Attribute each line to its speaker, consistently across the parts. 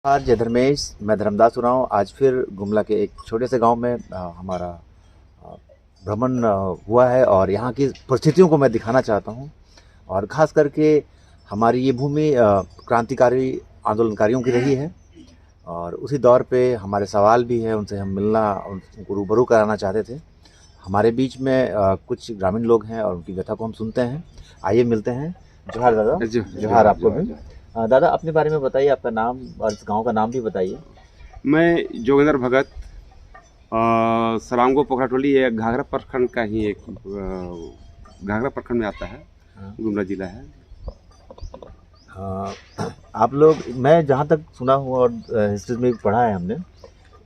Speaker 1: जय धर्मेश, मैं धर्मदास उरांव। आज फिर गुमला के एक छोटे से गांव में हमारा भ्रमण हुआ है और यहाँ की परिस्थितियों को मैं दिखाना चाहता हूँ। और ख़ास करके हमारी ये भूमि क्रांतिकारी आंदोलनकारियों की रही है और उसी दौर पे हमारे सवाल भी है, उनसे हम मिलना, उनको रूबरू कराना चाहते थे। हमारे बीच में कुछ ग्रामीण लोग हैं और उनकी व्यथा को हम सुनते हैं। आइए मिलते हैं। जोहार दादा। जोहार आपको भी। दादा, अपने बारे में बताइए, आपका नाम और इस गांव का नाम भी बताइए।
Speaker 2: मैं जोगेंद्र भगत, सरांगो पोखराटोली ये घाघरा प्रखंड का ही एक घाघरा प्रखंड में आता है, गुमला जिला है।
Speaker 1: आप लोग, मैं जहाँ तक सुना हूँ और हिस्ट्री में भी पढ़ा है हमने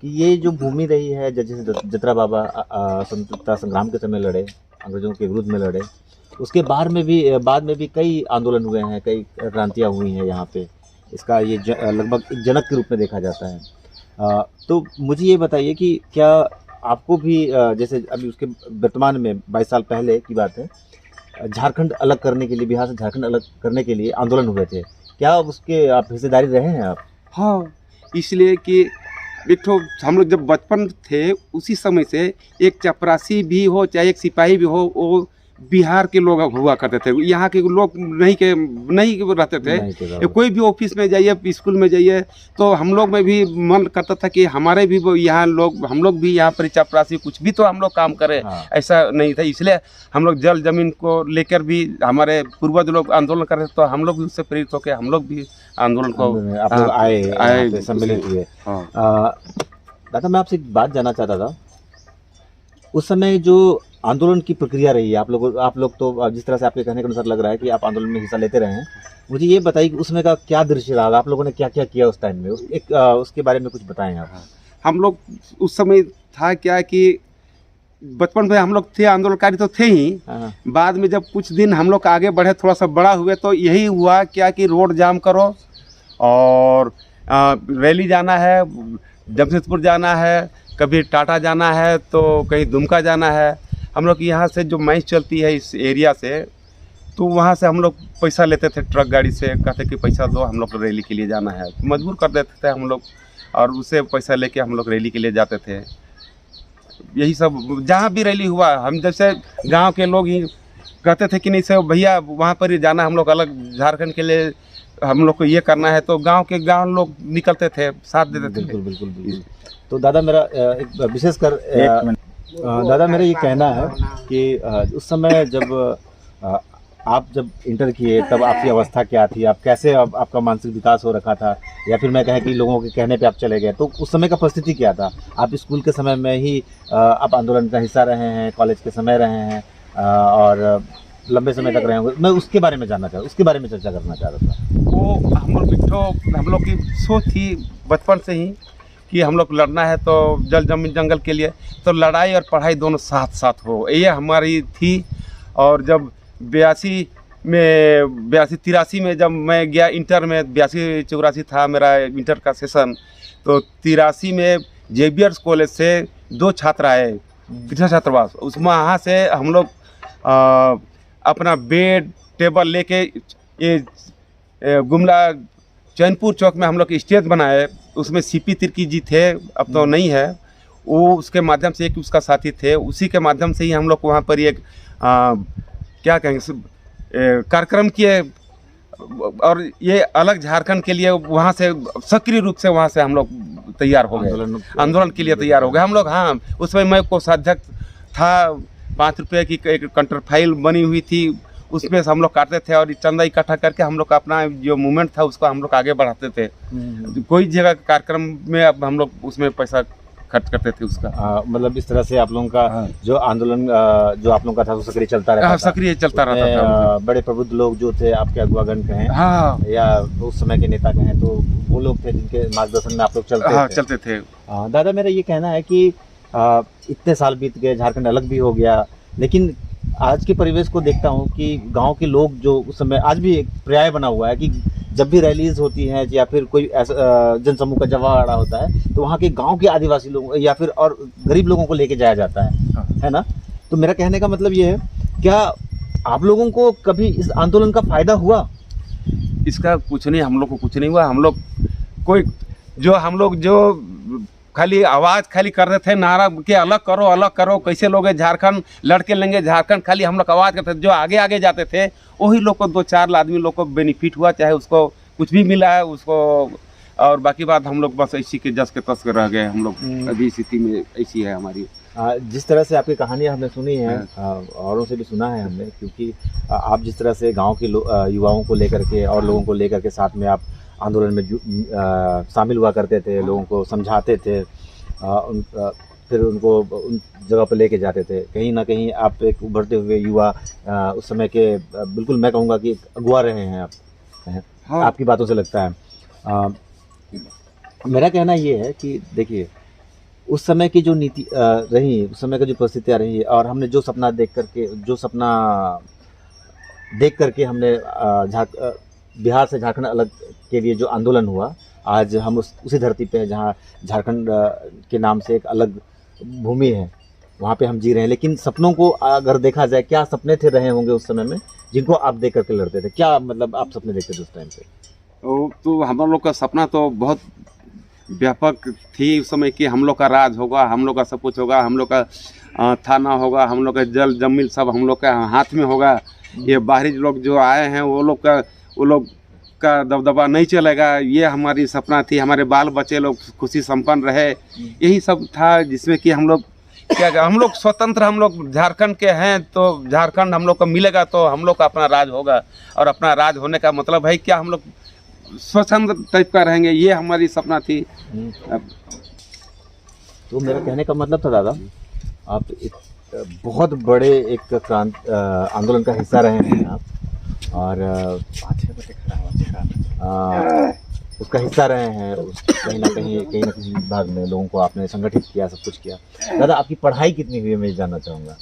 Speaker 1: कि ये जो भूमि रही है, जैसे जतरा बाबा स्वतंत्रता संग्राम के समय लड़े, अंग्रेजों के विरुद्ध में लड़े, उसके बाद में भी कई आंदोलन हुए हैं, कई क्रांतियाँ हुई हैं यहाँ पे। इसका ये लगभग एक जनक के रूप में देखा जाता है। तो मुझे ये बताइए कि क्या आपको भी जैसे अभी उसके वर्तमान में 22 साल पहले की बात है, झारखंड अलग करने के लिए, बिहार से झारखंड अलग करने के लिए आंदोलन हुए थे, क्या उसके आप हिस्सेदारी रहे हैं आप?
Speaker 2: हाँ, इसलिए कि देखो हम लोग जब बचपन थे उसी समय से एक चपरासी भी हो चाहे एक सिपाही भी हो, वो बिहार के लोग हुआ करते थे। यहाँ के लोग नहीं रहते थे। कोई भी ऑफिस में जाइए, स्कूल में जाइए, तो हम लोग में भी मन करता था कि हमारे भी यहाँ लोग, हम लोग भी यहाँ पर चपरासी कुछ भी तो हम लोग काम करें। हाँ। ऐसा नहीं था, इसलिए हम लोग जल जमीन को लेकर भी हमारे पूर्वज लोग आंदोलन कर रहे थे, तो हम लोग भी उससे प्रेरित होकर हम लोग भी आंदोलन को
Speaker 1: आप लोग आए सम्मिलित हुए। दादा, मैं आपसे एक बात जानना चाहता था। उस समय जो आंदोलन की प्रक्रिया रही है, आप लोग तो जिस तरह से आपके कहने के अनुसार लग रहा है कि आप आंदोलन में हिस्सा लेते रहे हैं, मुझे ये बताइए कि उसमें का क्या दृश्य रहा, आप लोगों ने क्या क्या किया उस टाइम में, उसके बारे में कुछ बताएं आप।
Speaker 2: हम लोग उस समय था क्या कि बचपन में हम लोग थे, आंदोलनकारी तो थे ही। बाद में जब कुछ दिन हम लोग आगे बढ़े, थोड़ा सा बड़ा हुए, तो यही हुआ क्या कि रोड जाम करो और रैली जाना है, जमशेदपुर जाना है, कभी टाटा जाना है, तो कहीं दुमका जाना है। हम लोग यहाँ से जो मैच चलती है इस एरिया से, तो वहाँ से हम लोग पैसा लेते थे ट्रक गाड़ी से, कहते कि पैसा दो, हम लोग रैली के लिए जाना है, मजबूर कर देते थे हम लोग, और उससे पैसा लेके हम लोग रैली के लिए जाते थे। यही सब जहाँ भी रैली हुआ, हम जैसे गांव के लोग ही कहते थे कि नहीं सर भैया वहाँ पर ही जाना, हम लोग अलग झारखंड के लिए हम लोग को ये करना है, तो गांव लोग निकलते थे, साथ देते थे।
Speaker 1: बिल्कुल। तो दादा, मेरा एक विशेषकर दादा मेरा ये कहना है कि उस समय आप जब इंटर किए तब आपकी अवस्था क्या थी, आप कैसे आपका मानसिक विकास हो रखा था, या फिर मैं कहें कि लोगों के कहने पे आप चले गए, तो उस समय का परिस्थिति क्या था? आप स्कूल के समय में ही आप आंदोलन का हिस्सा रहे हैं, कॉलेज के समय रहे हैं और लंबे समय तक रहे होंगे, मैं उसके बारे में उसके बारे में चर्चा करना चाह रहा था।
Speaker 2: वो हम लोग की सोच थी बचपन से ही कि हम लोग लड़ना है तो जल जमीन जंगल के लिए, तो लड़ाई और पढ़ाई दोनों साथ साथ हो, ये हमारी थी। और जब 83 में जब मैं गया इंटर में, 82-84 था मेरा इंटर का सेशन, तो 83 में जेवियर्स कॉलेज से 2 छात्र आए, पिछड़ा छात्रावास, उसमें वहाँ से हम लोग अपना बेड टेबल लेके ये गुमला चैनपुर चौक में हम लोग स्टेज बनाए। उसमें सीपी तिर्की जी थे, अब तो नहीं है, वो उसके माध्यम से, एक उसका साथी थे, उसी के माध्यम से ही हम लोग वहाँ पर एक क्या कहेंगे कार्यक्रम किए, और ये अलग झारखंड के लिए वहाँ से सक्रिय रूप से वहाँ से हम लोग तैयार हो गए, आंदोलन के लिए तैयार हो गए हम लोग। हाँ, उसमें मैं कोषाध्यक्ष था, 5 रुपये की एक कंटर फाइल बनी हुई थी, उसमें हम लोग काटते थे और चंदा इकट्ठा करके हम लोग अपना जो मूवमेंट था उसको हम लोग आगे बढ़ाते थे। कोई जगह कार्यक्रम में अब हम लोग उसमें पैसा खर्च करते थे उसका।
Speaker 1: मतलब इस तरह से आप लोगों का जो आंदोलन जो आप लोगों का था वो सक्रिय चलता रहता था। बड़े प्रबुद्ध लोग जो थे, आपके अगुवागण कहें, या उस समय के नेता कहें, तो वो लोग थे जिनके मार्गदर्शन में आप लोग चलते थे। दादा, मेरा ये कहना है कि इतने साल बीत गए, झारखंड अलग भी हो गया, लेकिन आज के परिवेश को देखता हूँ कि गांव के लोग जो उस समय, आज भी एक पर्याय बना हुआ है कि जब भी रैलीज होती हैं या फिर कोई ऐसा जनसमूह का जवाड़ा होता है, तो वहाँ के गांव के आदिवासी लोग या फिर और गरीब लोगों को लेके जाया जाता है ना। तो मेरा कहने का मतलब ये है, क्या आप लोगों को कभी इस आंदोलन का फायदा हुआ?
Speaker 2: इसका कुछ नहीं, हम लोग को कुछ नहीं हुआ। हम लोग कोई जो हम लोग जो खाली आवाज़ खाली कर रहे थे, नारा के अलग करो, कैसे लोग झारखंड लड़के लेंगे, झारखंड, खाली हम लोग आवाज़ करते थे। जो आगे आगे जाते थे वही लोग को 2-4 आदमी लोग को बेनिफिट हुआ, चाहे उसको कुछ भी मिला है उसको, और बाकी बात हम लोग बस इसी के जस के तस के रह गए। हम लोग अभी स्थिति में ऐसी है हमारी।
Speaker 1: जिस तरह से आपकी कहानियाँ हमने सुनी है, औरों से भी सुना है हमने, क्योंकि आप जिस तरह से गांव के युवाओं को लेकर के और लोगों को लेकर के साथ में आप आंदोलन में शामिल हुआ करते थे, लोगों को समझाते थे, फिर उनको उन जगह पर लेके जाते थे। कहीं ना कहीं आप एक उभरते हुए युवा उस समय के बिल्कुल मैं कहूँगा कि अगुआ रहे हैं आप। हाँ। आपकी बातों से लगता है। मेरा कहना ये है कि देखिए, उस समय की जो नीति रही, उस समय की जो परिस्थितियाँ रही, और हमने जो सपना देख करके हमने बिहार से झारखंड अलग के लिए जो आंदोलन हुआ, आज हम उसी धरती पे हैं जहाँ झारखंड के नाम से एक अलग भूमि है, वहाँ पे हम जी रहे हैं। लेकिन सपनों को अगर देखा जाए, क्या सपने थे रहे होंगे उस समय में जिनको आप देख करके लड़ते थे? क्या मतलब आप सपने देखते थे उस टाइम पे?
Speaker 2: तो हम लोग का सपना तो बहुत व्यापक थी उस समय कि हम लोग का राज होगा, हम लोग का सब कुछ होगा, हम लोग का थाना होगा, हम लोग का जल जमीन सब हम लोग का हाथ में होगा। ये बाहरी लोग जो आए हैं वो लोग का दबदबा नहीं चलेगा, ये हमारी सपना थी। हमारे बाल बच्चे लोग खुशी संपन्न रहे, यही सब था जिसमें कि हम लोग हम लोग स्वतंत्र, हम लोग झारखंड के हैं तो झारखंड हम लोग को मिलेगा तो हम लोग का अपना राज होगा, और अपना राज होने का मतलब है क्या, हम लोग स्वतंत्र टाइप का रहेंगे, ये हमारी सपना थी।
Speaker 1: तो मेरा कहने का मतलब था दादा, आप एक बहुत बड़े एक आंदोलन का हिस्सा रहे हैं आप, और उसका हिस्सा रहे हैं, कहीं ना किसी विभाग में लोगों को आपने संगठित किया, सब कुछ किया। दादा, आपकी पढ़ाई कितनी हुई है मैं जानना चाहूँगा?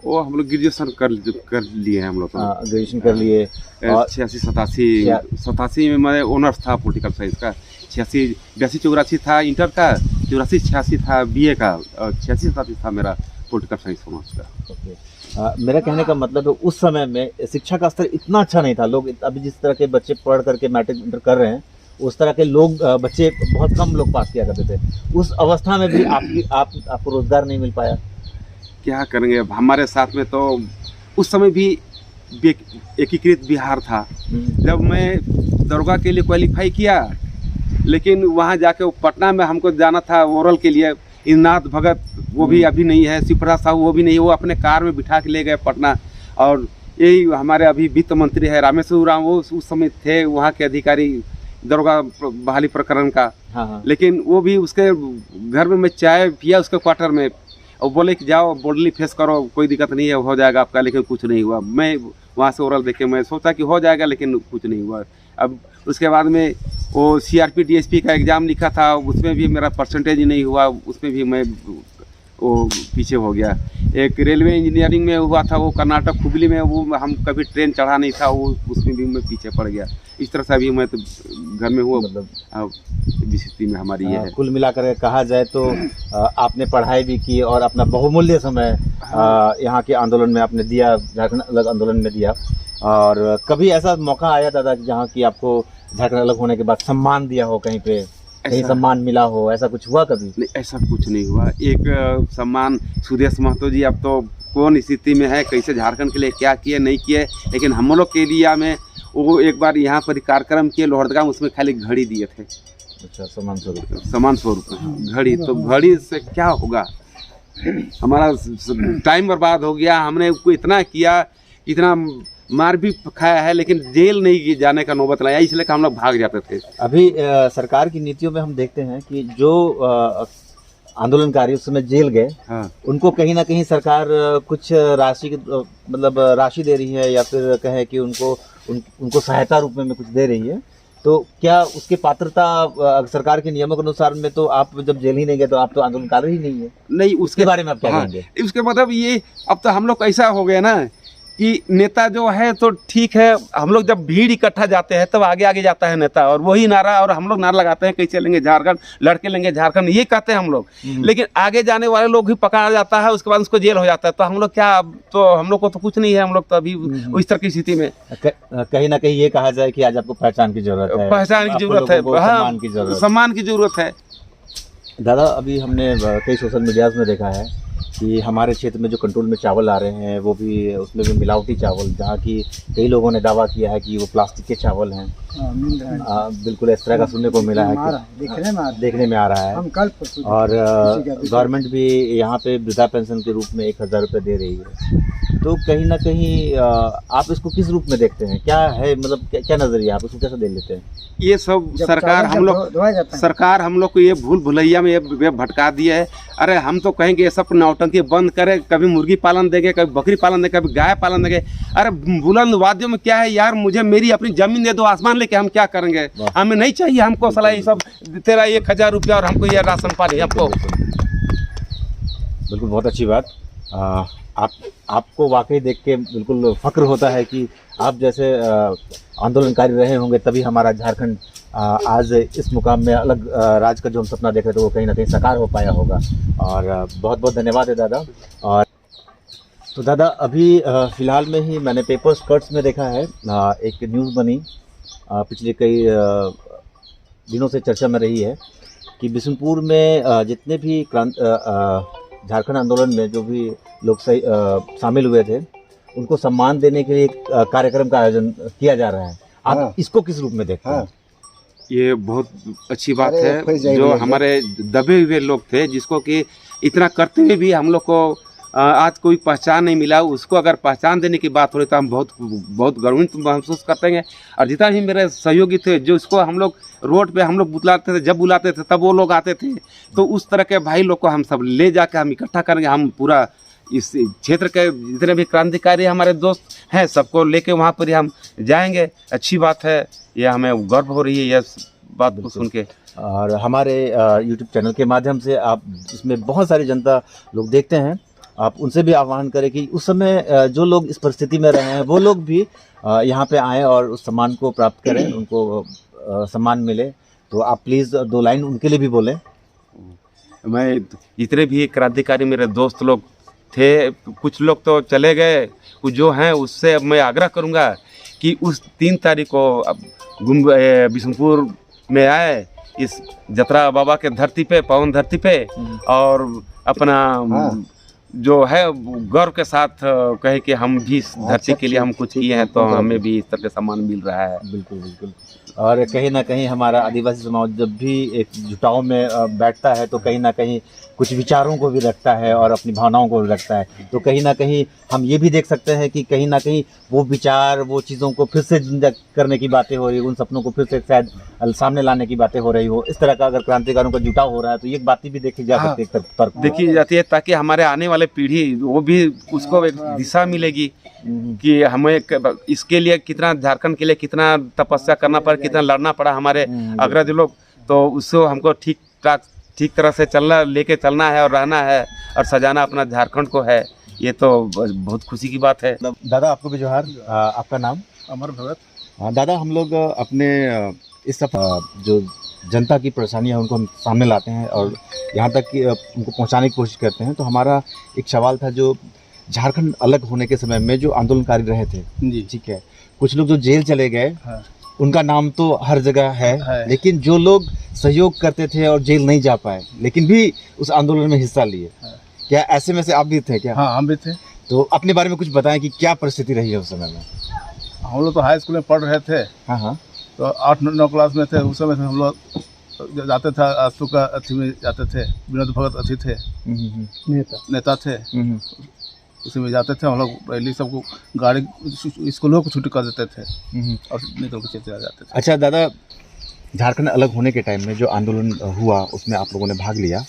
Speaker 2: वो हम लोग ग्रेजुएशन कर लिए हैं हम लोग।
Speaker 1: ग्रेजुएशन कर लिए।
Speaker 2: 86-87 में मैं ऑनर्स था पॉलिटिकल साइंस का। 86-82-84 था इंटर का, 84-86 था बीए का, और 86-87 था मेरा पॉलिटिकल साइंस ऑनर्स का।
Speaker 1: ओके। मेरा कहने का मतलब है उस समय में शिक्षा का स्तर इतना अच्छा नहीं था। लोग अभी जिस तरह के बच्चे पढ़ करके मैट्रिक इंटर कर रहे हैं, उस तरह के लोग बच्चे बहुत कम लोग पास किया करते थे। उस अवस्था में भी आपको रोजगार नहीं मिल पाया?
Speaker 2: क्या करेंगे, हमारे साथ में तो उस समय भी एकीकृत बिहार था। जब मैं दरोगा के लिए क्वालिफाई किया, लेकिन वहाँ जाके पटना में हमको जाना था ओरल के लिए, इंद्रनाथ भगत वो भी अभी नहीं है, शिवप्रसाद साहू वो भी नहीं है, वो अपने कार में बिठा के ले गए पटना। और यही हमारे अभी वित्त मंत्री है रामेश्वर उरांव, वो उस समय थे वहाँ के अधिकारी दरोगा बहाली प्रकरण का। हाँ। लेकिन वो भी उसके घर में मैं चाय पिया उसके क्वार्टर में, और बोले कि जाओ बोल्डली फेस करो, कोई दिक्कत नहीं है, हो जाएगा आपका, लेकिन कुछ नहीं हुआ। मैं वहाँ से ओरल देखे मैं सोचा कि हो जाएगा, लेकिन कुछ नहीं हुआ। अब उसके बाद में वो CRP DSP का एग्ज़ाम लिखा था, उसमें भी मेरा परसेंटेज नहीं हुआ, उसमें भी मैं वो पीछे हो गया। एक रेलवे इंजीनियरिंग में हुआ था, वो कर्नाटक हुबली में, वो हम कभी ट्रेन चढ़ा नहीं था, वो उसमें भी मैं पीछे पड़ गया। इस तरह से अभी मैं तो घर में हुआ, मतलब स्थिति में हमारी ये है।
Speaker 1: कुल मिलाकर कहा जाए तो आपने पढ़ाई भी की और अपना बहुमूल्य समय यहाँ के आंदोलन में आपने दिया, झारखंड अलग आंदोलन में दिया। और कभी ऐसा मौका आया दादा जहाँ की आपको झारखंड अलग होने के बाद सम्मान दिया हो, कहीं पे कहीं सम्मान मिला हो, ऐसा कुछ हुआ कभी?
Speaker 2: नहीं, ऐसा कुछ नहीं हुआ। एक सम्मान सुदेश महतो जी अब तो कौन स्थिति में है, कैसे झारखंड के लिए क्या किए नहीं किए, लेकिन हम लोग के एरिया में वो एक बार यहाँ पर कार्यक्रम किए लोहरदगा में, उसमें खाली घड़ी दिए थे।
Speaker 1: अच्छा,
Speaker 2: सम्मान स्वरूप घड़ी। तो घड़ी से क्या होगा, हमारा टाइम बर्बाद हो गया। हमने उसको इतना किया, इतना मार भी खाया है, लेकिन जेल नहीं जाने का नौबत लाया, इसलिए हम लोग भाग जाते थे।
Speaker 1: अभी सरकार की नीतियों में हम देखते हैं कि जो आंदोलनकारी उस समय जेल गए, हाँ, उनको कहीं ना कहीं सरकार कुछ राशि मतलब राशि दे रही है, या फिर कहे कि उनको सहायता रूप में कुछ दे रही है। तो क्या उसके पात्रता सरकार के नियमों के अनुसार में, तो आप जब जेल ही नहीं गए तो आप तो आंदोलनकारी ही नहीं है?
Speaker 2: नहीं,
Speaker 1: उसके बारे में आप क्या कहेंगे?
Speaker 2: उसके मतलब ये अब तो हम लोग ऐसा हो गया ना कि नेता जो है तो ठीक है, हम लोग जब भीड़ इकट्ठा जाते हैं तब आगे आगे जाता है नेता, और वही नारा, और हम लोग नारा लगाते हैं कैसे लेंगे झारखंड, लड़के लेंगे झारखंड, ये कहते हैं हम लोग। लेकिन आगे जाने वाले लोग भी पकड़ा जाता है, उसके बाद उसको जेल हो जाता है। तो हम लोग क्या, तो हम लोग को तो कुछ नहीं है, हम लोग तो अभी उस तरह की स्थिति में।
Speaker 1: कहीं ना कहीं ये कहा जाए कि आज आपको पहचान की जरूरत है,
Speaker 2: पहचान की जरूरत है, सम्मान की जरूरत है।
Speaker 1: दादा, अभी हमने कई सोशल मीडियाज में देखा है कि हमारे क्षेत्र में जो कंट्रोल में चावल आ रहे हैं वो भी, उसमें भी मिलावटी चावल, जहाँ की कई लोगों ने दावा किया है कि वो प्लास्टिक के चावल हैं। बिल्कुल इस तरह का सुनने को मिला है कि देखने में आ रहा है। और गवर्नमेंट भी यहाँ पे वृद्धा पेंशन के रूप में 1000 रुपये दे रही है। तो कहीं ना कहीं आप इसको किस रूप में देखते हैं, क्या है, मतलब क्या नजरिया, आप इसको कैसे देख लेते हैं?
Speaker 2: ये सब सरकार हम लोग को ये भूल भुलैया में ये भटका दिया है। अरे हम तो कहेंगे ये सब नौटंकी बंद करें, कभी मुर्गी पालन देंगे, कभी बकरी पालन देंगे, कभी गाय पालन देंगे। अरे बुलंद वाद्यों में क्या है यार, मुझे मेरी अपनी जमीन दे दो, आसमान लेके हम क्या करेंगे? हमें नहीं चाहिए, हमको सलाह ये सब तेरा 1000 रुपया और हमको ये राशन पानी हमको।
Speaker 1: बिल्कुल, बहुत अच्छी बात। आपको वाकई देख के बिल्कुल फक्र होता है कि आप जैसे आंदोलनकारी रहे होंगे, तभी हमारा झारखंड आज इस मुकाम में अलग राज्य का जो हम सपना देख रहे थे वो कहीं ना कहीं साकार हो पाया होगा। और बहुत बहुत धन्यवाद है दादा। और तो दादा, अभी फ़िलहाल में ही मैंने पेपर्स कट्स में देखा है, एक न्यूज़ बनी पिछले कई दिनों से चर्चा में रही है कि बिशुनपुर में जितने भी झारखंड आंदोलन में जो भी लोग शामिल हुए थे, उनको सम्मान देने के लिए एक कार्यक्रम का आयोजन किया जा रहा है। आप इसको किस रूप में देखते हैं?
Speaker 2: ये बहुत अच्छी बात है। जो हमारे दबे हुए लोग थे, जिसको कि इतना करते हुए भी हम लोग को आज कोई पहचान नहीं मिला, उसको अगर पहचान देने की बात हो रही तो हम बहुत गर्वित महसूस करते हैं। और जितना भी मेरे सहयोगी थे, जो इसको हम लोग रोड पे हम लोग बुलाते थे, जब बुलाते थे तब वो लोग आते थे, तो उस तरह के भाई लोग को हम सब ले जाकर हम इकट्ठा करेंगे। हम पूरा इस क्षेत्र के जितने भी क्रांतिकारी हमारे दोस्त हैं, सबको लेके वहाँ पर हम जाएंगे। अच्छी बात है, ये हमें गर्व हो रही है यह बात को सुन के।
Speaker 1: और हमारे YouTube चैनल के माध्यम से आप, इसमें बहुत सारी जनता लोग देखते हैं, आप उनसे भी आह्वान करें कि उस समय जो लोग इस परिस्थिति में रहे हैं वो लोग भी यहाँ पे आएँ और उस सम्मान को प्राप्त करें, उनको सम्मान मिले। तो आप प्लीज़ 2 लाइन उनके लिए भी बोलें।
Speaker 2: मैं जितने भी क्रांतिकारी मेरे दोस्त लोग थे, कुछ लोग तो चले गए, कुछ जो हैं उससे अब मैं आग्रह करूँगा कि उस 3 तारीख को बिशुनपुर में आए, इस जतरा बाबा के धरती पे, पावन धरती पे, और अपना जो है गर्व के साथ कहे कि हम भी इस धरती के लिए हम कुछ किए हैं, तो हमें भी इस तरह का सम्मान मिल रहा है।
Speaker 1: बिल्कुल बिल्कुल। और कहीं ना कहीं हमारा आदिवासी समाज जब भी एक जुटाव में बैठता है तो कहीं ना कहीं कुछ विचारों को भी रखता है और अपनी भावनाओं को भी रखता है। तो कहीं ना कहीं हम ये भी देख सकते हैं कि कहीं ना कहीं वो विचार, वो चीज़ों को फिर से जिंदा करने की बातें हो रही, उन सपनों को फिर से शायद सामने लाने की बातें हो रही हो। इस तरह का अगर क्रांतिकारियों का जुटाव हो रहा है तो ये बातें भी देखी जा सकती है,
Speaker 2: देखी जाती है, ताकि हमारे आने वाले पीढ़ी वो भी उसको एक दिशा मिलेगी कि हमें इसके लिए कितना, झारखंड के लिए कितना तपस्या करना पड़ा, कितना लड़ना पड़ा हमारे अग्रज लोग। तो उसको हमको ठीक तरह से लेके चलना है और रहना है और सजाना अपना झारखंड को है। ये तो बहुत खुशी की बात है।
Speaker 1: दादा, आपको भी जोहार। आपका नाम?
Speaker 3: अमर भगत।
Speaker 1: दादा, हम लोग अपने इस जो जनता की परेशानियाँ उनको हम सामने लाते हैं और यहाँ तक कि उनको पहुँचाने की कोशिश करते हैं। तो हमारा एक सवाल था, जो झारखंड अलग होने के समय में जो आंदोलनकारी रहे थे जी, ठीक है, कुछ लोग जो जेल चले गए, उनका नाम तो हर जगह है, लेकिन जो लोग सहयोग करते थे और जेल नहीं जा पाए लेकिन भी उस आंदोलन में हिस्सा लिए, क्या ऐसे में से आप भी थे क्या?
Speaker 3: हाँ, हम भी थे।
Speaker 1: तो अपने बारे में कुछ बताएं कि क्या परिस्थिति रही है उस समय में?
Speaker 3: हम लोग तो हाई स्कूल में पढ़ रहे थे।
Speaker 1: हाँ।
Speaker 3: तो 8-9 क्लास में थे, उस समय से हम लोग जाते थे, आस्तु का अथी में जाते थे, विनोद भगत अथी थे, नेता थे, उसी में जाते थे हम लोग। रैली सबको, गाड़ी, स्कूलों को छुट्टी कर देते थे और निकल के चले जाते थे।
Speaker 1: अच्छा दादा, झारखंड अलग होने के टाइम में जो आंदोलन हुआ उसमें आप लोगों ने भाग लिया,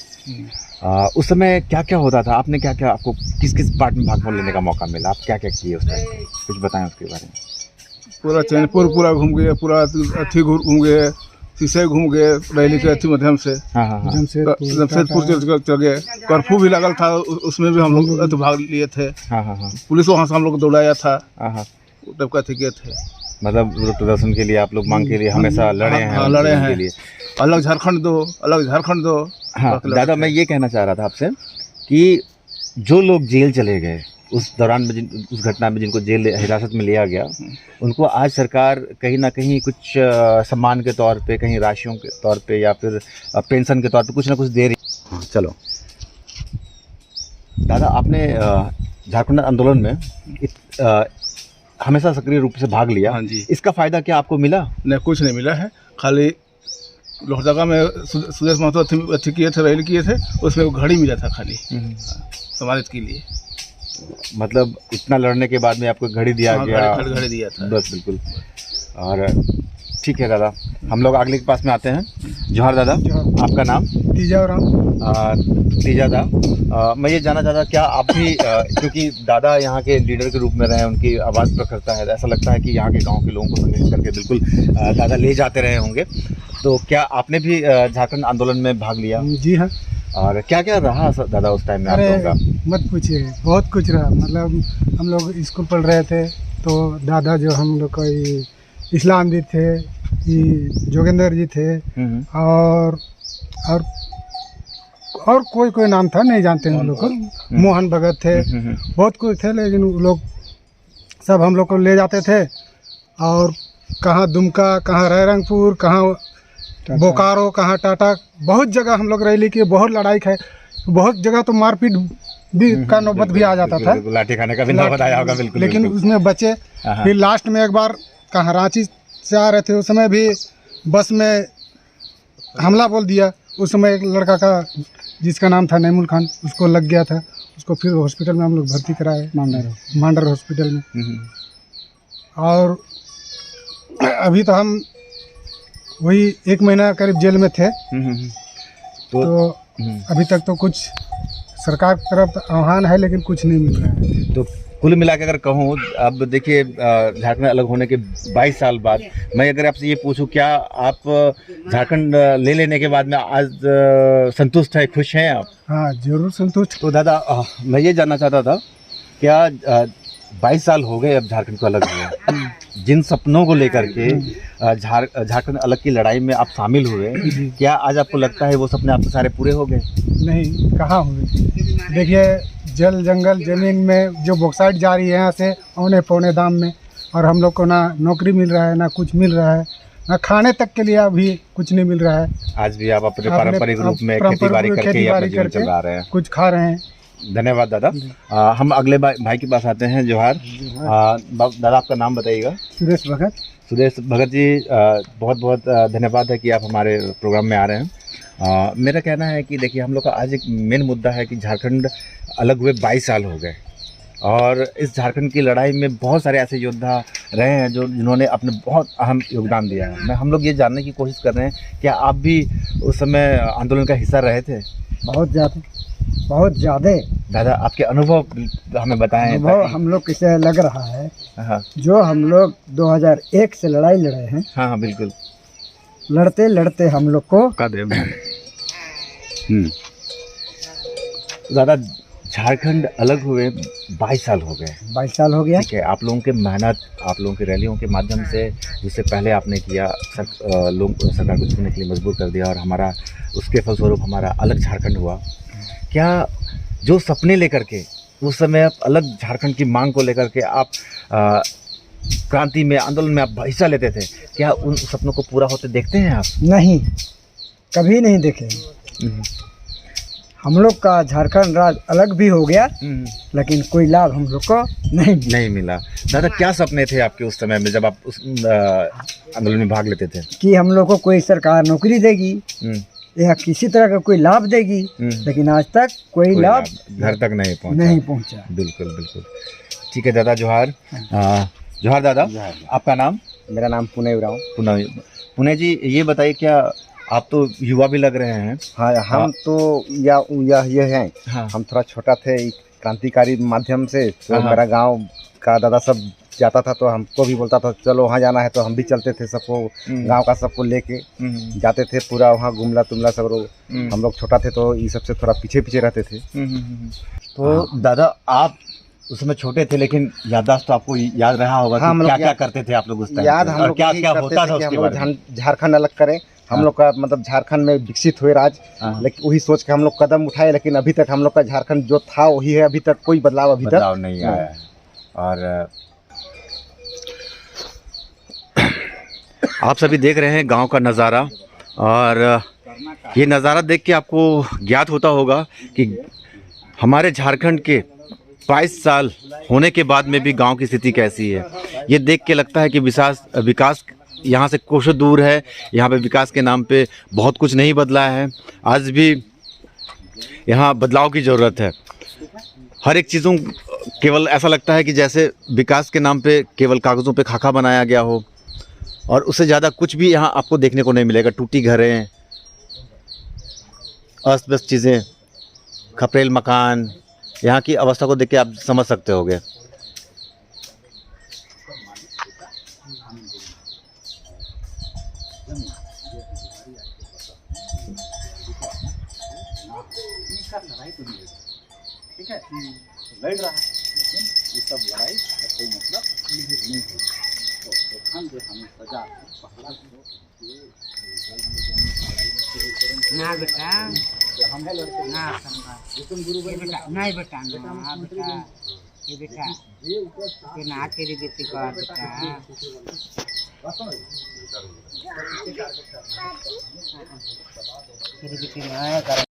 Speaker 1: उस समय क्या क्या होता था? आपने क्या क्या, आपको किस किस पार्ट में भाग लेने का मौका मिला? आप क्या क्या किए उस टाइम, कुछ बताएं उसके बारे में।
Speaker 3: पूरा चैनपुर पूरा घूम गए, पूरा अथी घूम गए, शीशे घूम गए रैली के अथी माध्यम से। जमशेदपुर चल गए। कर्फ्यू भी लगल था, उसमें भी हम लोग भाग लिए थे। पुलिस वहाँ से हम लोग को दौड़ाया था, तब का थे।
Speaker 1: मतलब प्रदर्शन के लिए आप लोग मांग के लिए हमेशा लड़े हैं।
Speaker 3: हाँ, लड़े हैं। अलग झारखंड दो, अलग झारखंड दो।
Speaker 1: हाँ दादा, मैं ये कहना चाह रहा था आपसे कि जो लोग जेल चले गए उस दौरान में, उस घटना में जिनको जेल हिरासत में लिया गया, उनको आज सरकार कहीं ना कहीं कुछ सम्मान के तौर पे, कहीं राशियों के तौर पे या फिर पेंशन के तौर पे कुछ ना कुछ दे रही। हाँ चलो दादा, आपने झारखंड आंदोलन में हमेशा सक्रिय रूप से भाग लिया।
Speaker 3: हाँ जी।
Speaker 1: इसका फायदा क्या आपको मिला?
Speaker 3: नहीं, कुछ नहीं मिला है। खाली लोहरदगा में सुदेश महतो अथी किए थे, रैली किए थे, उसमें वो घड़ी मिला था खाली सम्मानित के लिए।
Speaker 1: मतलब इतना लड़ने के बाद में आपको घड़ी दिया गया?
Speaker 3: घड़ी दिया था
Speaker 1: बस, बिल्कुल। और ठीक है दादा, हम लोग अगले के पास में आते हैं। जोहार दादा, आपका नाम?
Speaker 4: तीजा राम।
Speaker 1: तीजा दा, मैं ये जानना चाहता, क्या आप भी क्योंकि दादा यहाँ के लीडर के रूप में रहे, उनकी आवाज़ प्रखरता है, ऐसा लगता है कि यहाँ के गांव के लोगों को संगठित करके बिल्कुल दादा ले जाते रहे होंगे, तो क्या आपने भी झारखंड आंदोलन में भाग लिया?
Speaker 4: जी हाँ।
Speaker 1: और क्या क्या रहा दादा उस टाइम में आप लोगों का?
Speaker 4: मत पूछिए, बहुत कुछ रहा। मतलब हम लोग स्कूल पढ़ रहे थे तो दादा जो हम लोग को इस्लाम जी थे, जोगेंद्र जी थे, और कोई नाम था, नहीं जानते हम लोग को। मोहन भगत थे, बहुत कुछ थे, लेकिन वो लोग सब हम लोग को ले जाते थे। और कहाँ दुमका, कहाँ रायरंगपुर, कहाँ बोकारो, कहाँ टाटा, बहुत जगह हम लोग रैली की, बहुत लड़ाई खाए, बहुत जगह तो मारपीट भी का नौबत भी आ जाता था,
Speaker 1: लाठी खाने का भी नौबत आया होगा। बिल्कुल,
Speaker 4: लेकिन उसमें बचे। फिर लास्ट में एक बार कहाँ रांची से आ रहे थे, उस समय भी बस में हमला बोल दिया। उस समय एक लड़का का, जिसका नाम था नईमुल खान, उसको लग गया था। उसको फिर हॉस्पिटल में हम लोग भर्ती कराए, मांडर हॉस्पिटल में। और अभी तो हम वही 1 महीना करीब जेल में थे। तो अभी तक तो कुछ सरकार की तरफ आह्वान है, लेकिन कुछ नहीं मिल रहा है।
Speaker 1: तो कुल मिला के अगर कहूँ, अब देखिए झारखंड अलग होने के 22 साल बाद, मैं अगर आपसे ये पूछूं, क्या आप झारखंड ले लेने के बाद में आज संतुष्ट है, खुश हैं आप?
Speaker 4: हाँ, जरूर संतुष्ट।
Speaker 1: तो दादा, मैं ये जानना चाहता था, क्या 22 साल हो गए अब झारखंड को अलग हुए, जिन सपनों को लेकर के झारखंड अलग की लड़ाई में आप शामिल हुए, क्या आज आपको लगता है वो सपने आपके सारे पूरे हो गए?
Speaker 4: नहीं, कहाँ हुए। देखिए, जल जंगल जमीन में जो बॉक्साइट जा रही है यहाँ से औने पौने दाम में, और हम लोग को ना नौकरी मिल रहा है, ना कुछ मिल रहा है, ना खाने तक के लिए अभी कुछ नहीं मिल रहा है।
Speaker 1: आज भी आप अपने पारंपरिक रूप में खेती बाड़ी करके चला रहे हैं,
Speaker 4: कुछ खा रहे हैं।
Speaker 1: धन्यवाद दादा। हम अगले भाई के पास आते हैं। जोहार दादा, आपका नाम बताइएगा?
Speaker 4: सुदेश भगत।
Speaker 1: सुदेश भगत जी, बहुत बहुत धन्यवाद है कि आप हमारे प्रोग्राम में आ रहे हैं। मेरा कहना है कि देखिए, हम लोग का आज एक मेन मुद्दा है कि झारखंड अलग हुए 22 साल हो गए, और इस झारखंड की लड़ाई में बहुत सारे ऐसे योद्धा रहे हैं जिन्होंने अपने बहुत अहम योगदान दिया है। हम लोग ये जानने की कोशिश कर रहे हैं, क्या आप भी उस समय आंदोलन का हिस्सा रहे थे?
Speaker 4: बहुत ज़्यादा।
Speaker 1: दादा, आपके अनुभव हमें बताएं।
Speaker 4: अनुभव हम लोग किसे लग रहा है, जो हम लोग 2001 से लड़ाई लड़े हैं।
Speaker 1: हाँ, बिल्कुल।
Speaker 4: लड़ते लड़ते हम लोग को
Speaker 1: दादा, झारखंड अलग हुए 22 साल हो गए।
Speaker 4: 22 साल हो गया।
Speaker 1: ठीक है, आप लोगों के मेहनत, आप लोगों की रैलियों के माध्यम से, जिससे पहले आपने किया, लोग सरकार को चुनने के लिए मजबूर कर दिया, और हमारा उसके फलस्वरूप हमारा अलग झारखंड हुआ। क्या जो सपने लेकर के उस समय आप अलग झारखंड की मांग को लेकर के आप क्रांति में, आंदोलन में आप हिस्सा लेते थे, क्या उन सपनों को पूरा होते देखते हैं आप?
Speaker 4: नहीं, कभी नहीं देखे। हम लोग का झारखंड राज्य अलग भी हो गया, लेकिन कोई लाभ हम लोग को नहीं
Speaker 1: मिला। दादा, क्या सपने थे आपके उस समय में जब आप उस आंदोलन में भाग लेते थे?
Speaker 4: कि हम लोग को कोई सरकार नौकरी देगी या किसी तरह का कोई लाभ देगी, लेकिन आज तक कोई लाभ
Speaker 1: घर तक नहीं पहुंचा। बिल्कुल बिल्कुल। ठीक है दादा, जोहार। जोहार दादा, आपका नाम?
Speaker 5: मेरा नाम
Speaker 1: पुणे जी, ये बताइए, क्या आप तो युवा भी लग रहे हैं?
Speaker 5: हाँ, हम तो ये हैं। हाँ। हम थोड़ा छोटा थे, क्रांतिकारी माध्यम से, तो मेरा गांव का दादा सब जाता था तो हमको भी बोलता था चलो वहाँ जाना है, तो हम भी चलते थे, सबको गांव का सबको लेके जाते थे, पूरा वहाँ घुमला तुमला सब लोग। हम लोग छोटा थे तो ये सबसे थोड़ा पीछे पीछे रहते थे।
Speaker 1: तो दादा आप उस समय छोटे थे, लेकिन याददाश्त तो आपको याद रहा होगा कि क्या क्या करते थे आप लोग उस टाइम?
Speaker 5: याद हम लोग
Speaker 1: क्या क्या होता था उसके बारे में?
Speaker 5: झारखंड अलग करें, हम लोग का मतलब झारखंड में विकसित हुए राज, लेकिन वही सोच के हम लोग कदम उठाए, लेकिन अभी तक हम लोग का झारखंड जो था वही है, अभी तक कोई बदलाव
Speaker 1: नहीं आया है। और आप सभी देख रहे हैं गांव का नज़ारा, और ये नज़ारा देख के आपको ज्ञात होता होगा कि हमारे झारखंड के 22 साल होने के बाद में भी गांव की स्थिति कैसी है। ये देख के लगता है कि विकास यहाँ से कोसों दूर है। यहाँ पे विकास के नाम पे बहुत कुछ नहीं बदला है, आज भी यहाँ बदलाव की ज़रूरत है। हर एक चीज़ों केवल ऐसा लगता है कि जैसे विकास के नाम पे केवल कागज़ों पे खाका बनाया गया हो, और उससे ज़्यादा कुछ भी यहाँ आपको देखने को नहीं मिलेगा। टूटी घरें, अस्त व्यस्त चीज़ें, खपरेल मकान, यहाँ की अवस्था को देख के आप समझ सकते होगे।
Speaker 3: ठीक है, लड़ रहा है, लेकिन ये सब लड़ाई का कोई मतलब नहीं है। तो हम जो हमें सजा पहला
Speaker 6: ना बेटा,
Speaker 3: हम है लड़के
Speaker 6: ना
Speaker 3: तुम गुरु
Speaker 6: बेटा, नहीं बेटा, ना बेटा, ये बेटा, ये ना तेरी बेटी का बेटा, तेरी बेटी ना